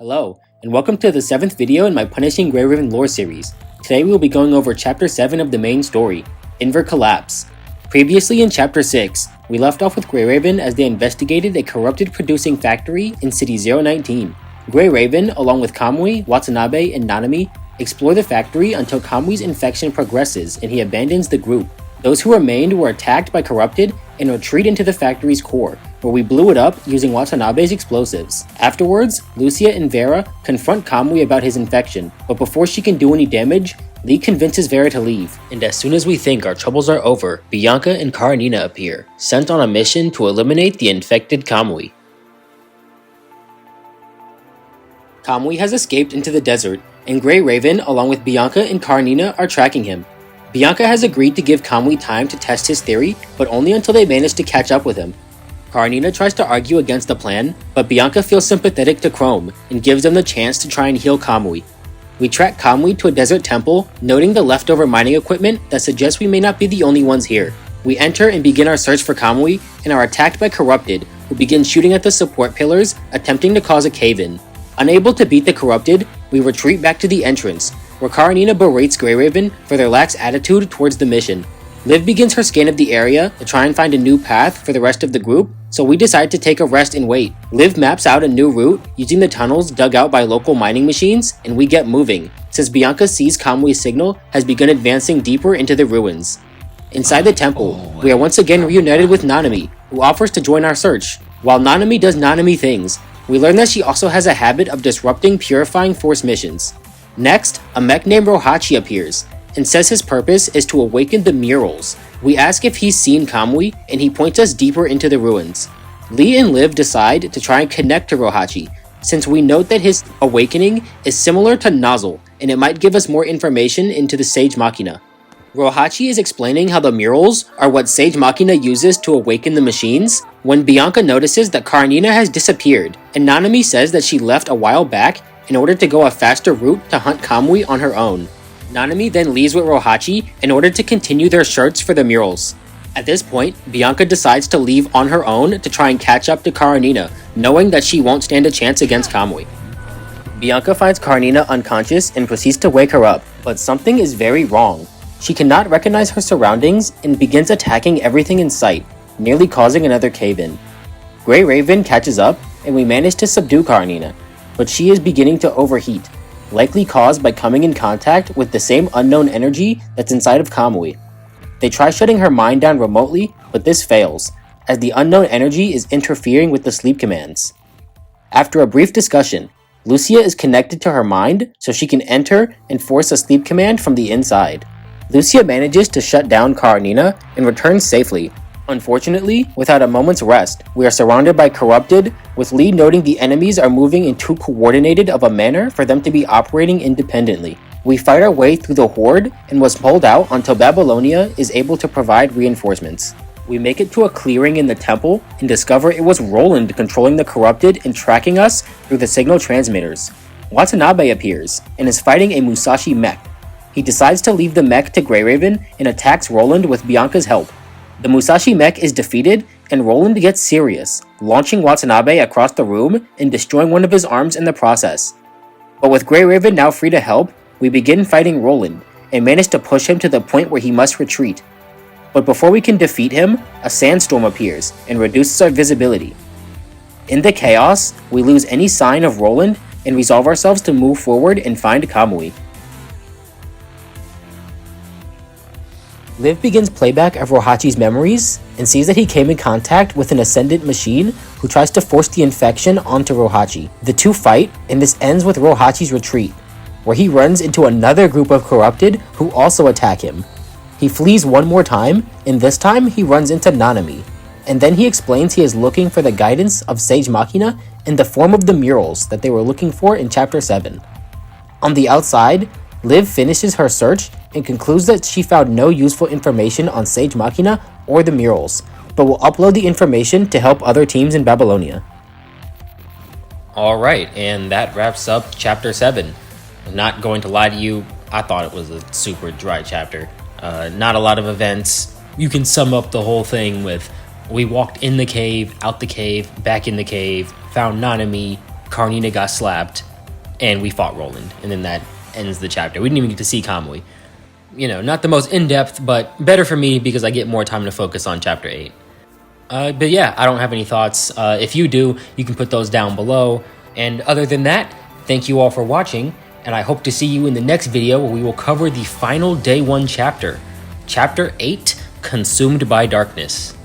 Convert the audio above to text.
Hello, and welcome to the 7th video in my Punishing Grey Raven lore series. Today we will be going over Chapter 7 of the main story, Inver Collapse. Previously in Chapter 6, we left off with Grey Raven as they investigated a corrupted producing factory in City 019. Grey Raven, along with Kamui, Watanabe, and Nanami, explore the factory until Kamui's infection progresses and he abandons the group. Those who remained were attacked by corrupted and retreat into the factory's core, where we blew it up using Watanabe's explosives. Afterwards, Lucia and Vera confront Kamui about his infection, but before she can do any damage, Lee convinces Vera to leave. And as soon as we think our troubles are over, Bianca and Corina appear, sent on a mission to eliminate the infected Kamui. Kamui has escaped into the desert, and Grey Raven, along with Bianca and Corina, are tracking him. Bianca has agreed to give Kamui time to test his theory, but only until they manage to catch up with him. Corina tries to argue against the plan, but Bianca feels sympathetic to Chrome and gives them the chance to try and heal Kamui. We track Kamui to a desert temple, noting the leftover mining equipment that suggests we may not be the only ones here. We enter and begin our search for Kamui and are attacked by Corrupted, who begin shooting at the support pillars, attempting to cause a cave-in. Unable to beat the Corrupted, we retreat back to the entrance, where Corina berates Grey Raven for their lax attitude towards the mission. Liv begins her scan of the area to try and find a new path for the rest of the group, so we decide to take a rest and wait. Liv maps out a new route using the tunnels dug out by local mining machines, and we get moving, since Bianca sees Kamui's signal has begun advancing deeper into the ruins. Inside the temple, we are once again reunited with Nanami, who offers to join our search. While Nanami does Nanami things, we learn that she also has a habit of disrupting Purifying Force missions. Next, a mech named Rohachi appears, and says his purpose is to awaken the murals. We ask if he's seen Kamui, and he points us deeper into the ruins. Lee and Liv decide to try and connect to Rohachi, since we note that his awakening is similar to Nozzle, and it might give us more information into the Sage Machina. Rohachi is explaining how the murals are what Sage Machina uses to awaken the machines, when Bianca notices that Corina has disappeared, and Nanami says that she left a while back in order to go a faster route to hunt Kamui on her own. Nanami then leaves with Rohachi in order to continue their search for the murals. At this point, Bianca decides to leave on her own to try and catch up to Corina, knowing that she won't stand a chance against Kamui. Bianca finds Corina unconscious and proceeds to wake her up, but something is very wrong. She cannot recognize her surroundings and begins attacking everything in sight, nearly causing another cave-in. Grey Raven catches up, and we manage to subdue Corina, but she is beginning to overheat, likely caused by coming in contact with the same unknown energy that's inside of Kamui. They try shutting her mind down remotely, but this fails, as the unknown energy is interfering with the sleep commands. After a brief discussion, Lucia is connected to her mind so she can enter and force a sleep command from the inside. Lucia manages to shut down Corina and returns safely. Unfortunately, without a moment's rest, we are surrounded by Corrupted, with Lee noting the enemies are moving in too coordinated of a manner for them to be operating independently. We fight our way through the horde and was pulled out until Babylonia is able to provide reinforcements. We make it to a clearing in the temple and discover it was Roland controlling the Corrupted and tracking us through the signal transmitters. Watanabe appears and is fighting a Musashi mech. He decides to leave the mech to Grey Raven and attacks Roland with Bianca's help. The Musashi mech is defeated, and Roland gets serious, launching Watanabe across the room and destroying one of his arms in the process. But with Grey Raven now free to help, we begin fighting Roland, and manage to push him to the point where he must retreat. But before we can defeat him, a sandstorm appears and reduces our visibility. In the chaos, we lose any sign of Roland and resolve ourselves to move forward and find Kamui. Liv begins playback of Rohachi's memories and sees that he came in contact with an ascendant machine who tries to force the infection onto Rohachi. The two fight, and this ends with Rohachi's retreat, where he runs into another group of Corrupted who also attack him. He flees one more time, and this time he runs into Nanami, and then he explains he is looking for the guidance of Sage Machina in the form of the murals that they were looking for in Chapter 7. On the outside, Liv finishes her search and concludes that she found no useful information on Sage Machina or the murals, but will upload the information to help other teams in Babylonia. Alright, and that wraps up Chapter 7. I'm not going to lie to you, I thought it was a super dry chapter. Not a lot of events. You can sum up the whole thing with, we walked in the cave, out the cave, back in the cave, found Nanami, Corina got slapped, and we fought Roland, and then that ends the chapter. We didn't even get to see Kamui. You know, not the most in-depth, but better for me because I get more time to focus on chapter 8. But yeah, I don't have any thoughts. If you do, you can put those down below. And other than that, thank you all for watching, and I hope to see you in the next video where we will cover the final day 1 chapter. Chapter 8, Consumed by Darkness.